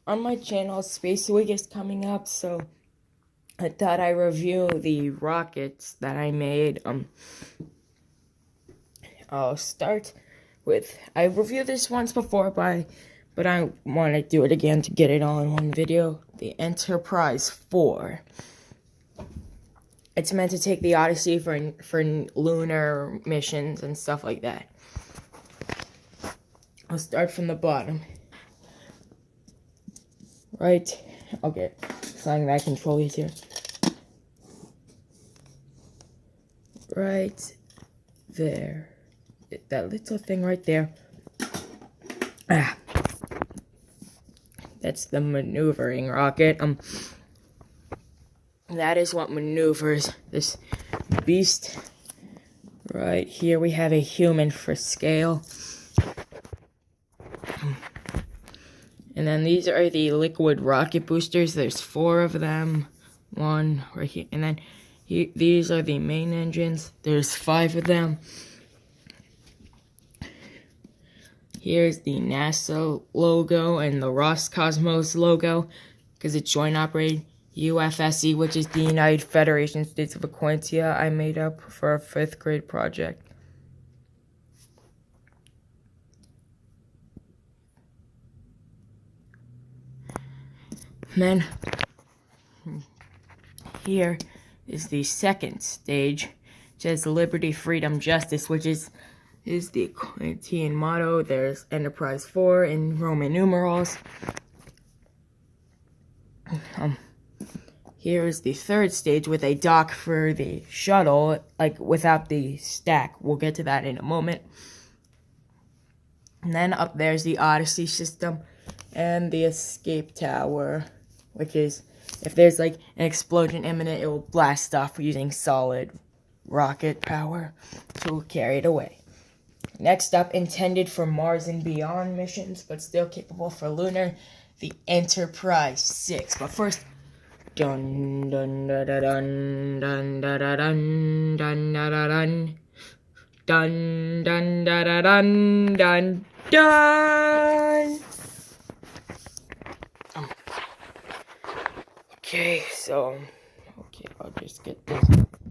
on my channel, Space Week is coming up, so I thought I'd review the rockets that I made. I'll start with, I reviewed this once before, but I want to do it again to get it all in one video. The Enterprise 4. It's meant to take the Odyssey for lunar missions and stuff like that. I'll start from the bottom. Right, I'll get something that I control easier. Right there. That little thing right there. That's the maneuvering rocket. That is what maneuvers this beast. Right here we have a human for scale. And then these are the liquid rocket boosters. There's 4 of them. 1 right here. And then these are the main engines. There's 5 of them. Here's the NASA logo and the Roscosmos logo, because it's joint operated. UFSC, which is the United Federation States of Equintia, I made up for a 5th grade project. Then, here is the 2nd stage, which has Liberty, Freedom, Justice, which is the Equintian motto. There's Enterprise 4 in Roman numerals. Here is the 3rd stage with a dock for the shuttle, like without the stack. We'll get to that in a moment. And then up there's the Odyssey system and the escape tower, which is, if there's like an explosion imminent, it will blast off using solid rocket power to carry it away. Next up, intended for Mars and beyond missions, but still capable for lunar, the Enterprise 6. But first, dun dun da da dun dun da da dun dun da da dun dun dun da da dun dun dun. Okay, I'll just get this.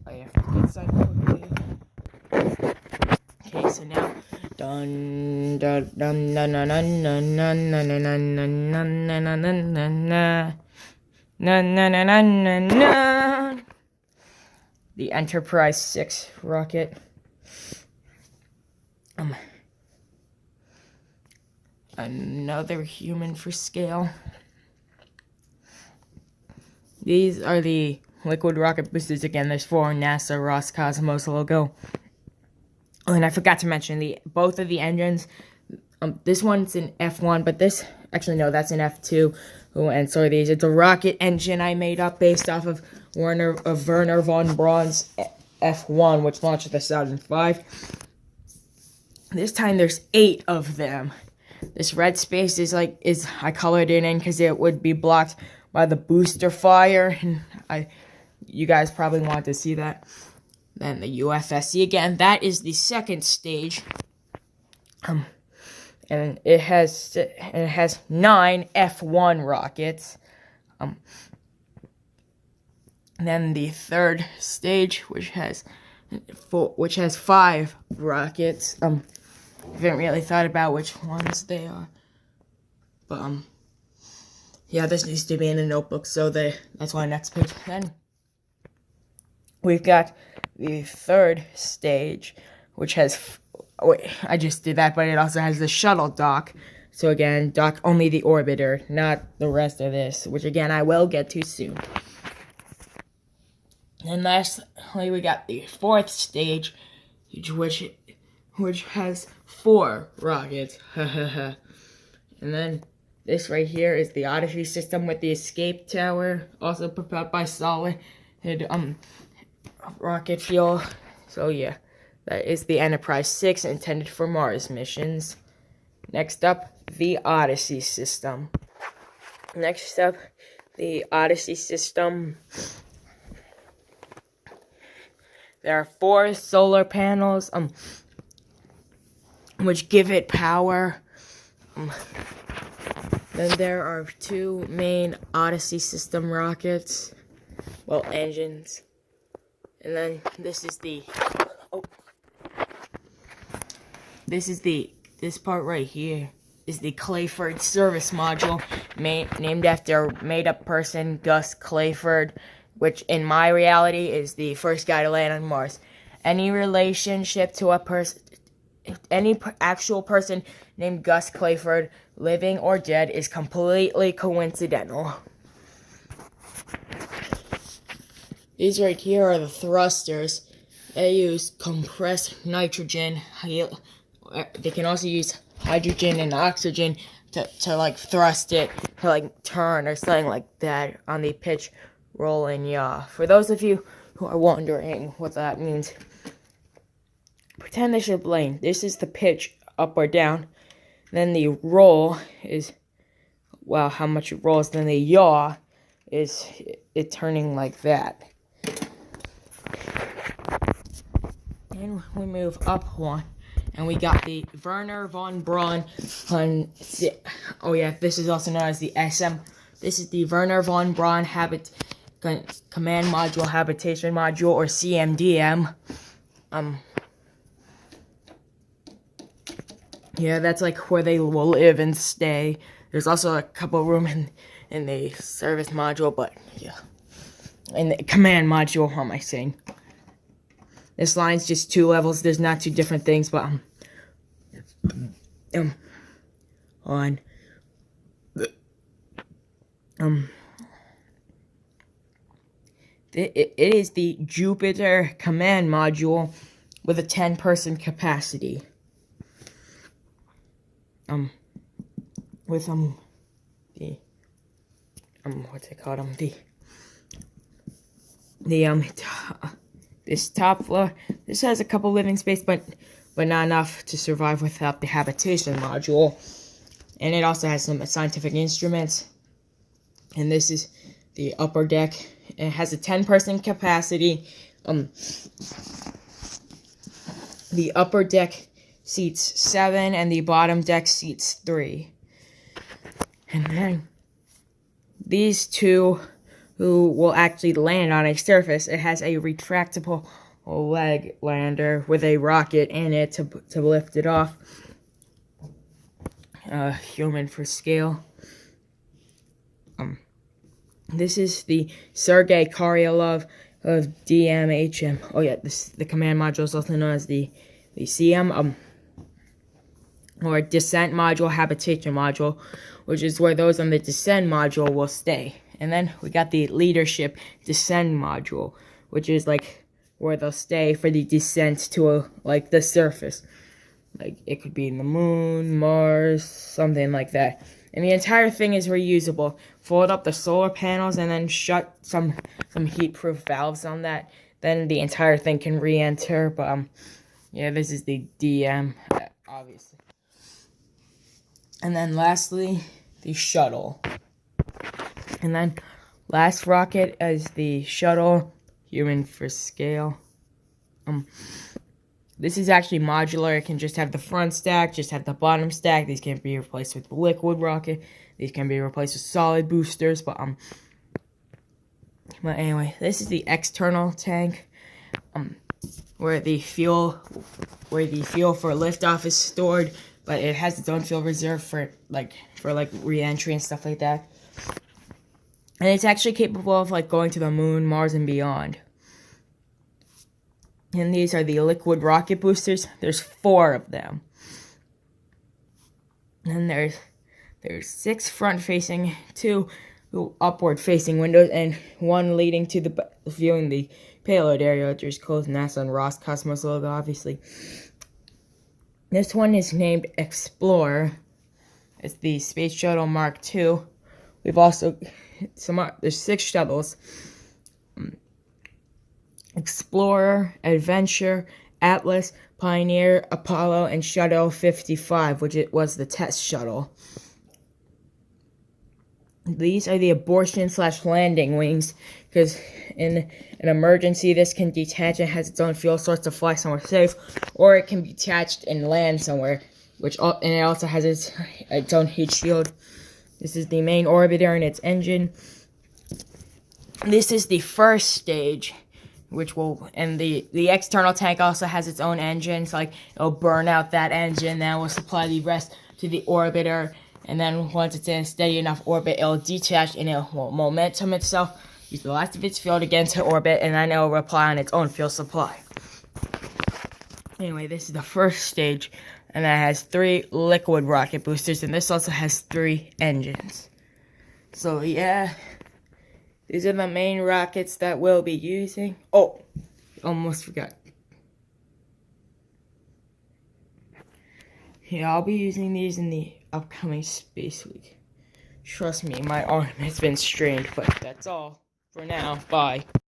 I have to get something quickly. Okay, so now dun dun dun dun dun dun dun dun dun dun dun dun dun dun dun. Na na na na na na. The Enterprise 6 rocket. Another human for scale. These are the liquid rocket boosters again. There's 4 NASA Roscosmos logo. Oh, and I forgot to mention both of the engines. This one's an F1, but this, actually no, that's an F2. Oh, and so these, it's a rocket engine I made up based off of Werner von Braun's F1, which launched in 2005. This time there's 8 of them. This red space is I colored it in because it would be blocked by the booster fire, and you guys probably want to see that. Then the UFSC again. That is the 2nd stage. And it has 9 F1 rockets. And then the 3rd stage, which has 5 rockets. I haven't really thought about which ones they are, but yeah, this needs to be in a notebook, so that's my next page. Then we've got the 3rd stage, which has, wait, I just did that, but it also has the shuttle dock. So again, dock only the orbiter, not the rest of this, which again, I will get to soon. And lastly, we got the 4th stage, which has 4 rockets. And then this right here is the Odyssey system with the escape tower, also propelled by solid rocket fuel. So yeah, that is the Enterprise 6, intended for Mars missions. Next up, the Odyssey system. Next up, the Odyssey system. There are 4 solar panels, which give it power. Then there are two main Odyssey system rockets, well, engines. And then this part right here is the Clayford service module, named after made-up person Gus Clayford, which in my reality is the first guy to land on Mars. Any relationship to a person, any actual person named Gus Clayford, living or dead, is completely coincidental. These right here are the thrusters. They use compressed nitrogen. They can also use hydrogen and oxygen to like thrust it, to like turn or something like that on the pitch, roll, and yaw. For those of you who are wondering what that means, pretend this is a plane. This is the pitch, up or down. Then the roll is, well, how much it rolls. Then the yaw is it turning like that. And we move up one, and we got the Wernher von Braun. Oh yeah, this is also known as the SM. This is the Wernher von Braun Command Module Habitation Module, or CMDM. Yeah, that's like where they will live and stay. There's also a couple room in the service module, but yeah, in the command module. How am I saying? This line's just 2 levels. There's not 2 different things, but it is the Jupiter command module with a 10-person capacity. What's it called? This top floor, this has a couple living space, but not enough to survive without the habitation module. And it also has some scientific instruments. And this is the upper deck. It has a 10-person capacity. The upper deck seats 7, and the bottom deck seats 3. And then these two who will actually land on a surface. It has a retractable leg lander with a rocket in it to lift it off. Human for scale. This is the Sergei Korolev of DMHM. Oh yeah, the command module is also known as the CM, or Descent Module Habitation Module, which is where those on the Descend module will stay. And then we got the Leadership Descend Module, which is like where they'll stay for the descent to like the surface. Like it could be in the moon, Mars, something like that. And the entire thing is reusable. Fold up the solar panels and then shut some heat-proof valves on that. Then the entire thing can re-enter. But yeah, this is the DM, obviously. And then lastly, the shuttle. And then last rocket is the shuttle, human for scale. This is actually modular. It can just have the front stack, just have the bottom stack. These can be replaced with the liquid rocket. These can be replaced with solid boosters. But anyway, this is the external tank, where the fuel for liftoff is stored. But it has its own fuel reserve for re-entry and stuff like that. And it's actually capable of like going to the moon, Mars, and beyond. And these are the liquid rocket boosters. There's 4 of them. And there's 6 front-facing, 2 upward-facing windows, and 1 leading to the viewing the payload area, which is called NASA and Roscosmos logo, obviously. This one is named Explorer. It's the Space Shuttle Mark II. We've also there's 6 shuttles. Explorer, Adventure, Atlas, Pioneer, Apollo, and Shuttle 55, which it was the test shuttle. These are the abortion/landing wings, because in an emergency, this can detach and has its own fuel source to fly somewhere safe, or it can be detached and land somewhere, and it also has its own heat shield. This is the main orbiter and its engine. This is the first stage, which will, and the external tank also has its own engine, so like it'll burn out that engine, then we'll supply the rest to the orbiter, and then once it's in a steady enough orbit, it'll detach and it will momentum itself, use the last of its fuel to get into orbit, and then it'll rely on its own fuel supply. Anyway, this is the first stage, and that has 3 liquid rocket boosters, and this also has 3 engines. So yeah, these are the main rockets that we'll be using. Oh, almost forgot. Yeah, I'll be using these in the upcoming Space Week. Trust me, my arm has been strained, but that's all for now. Bye.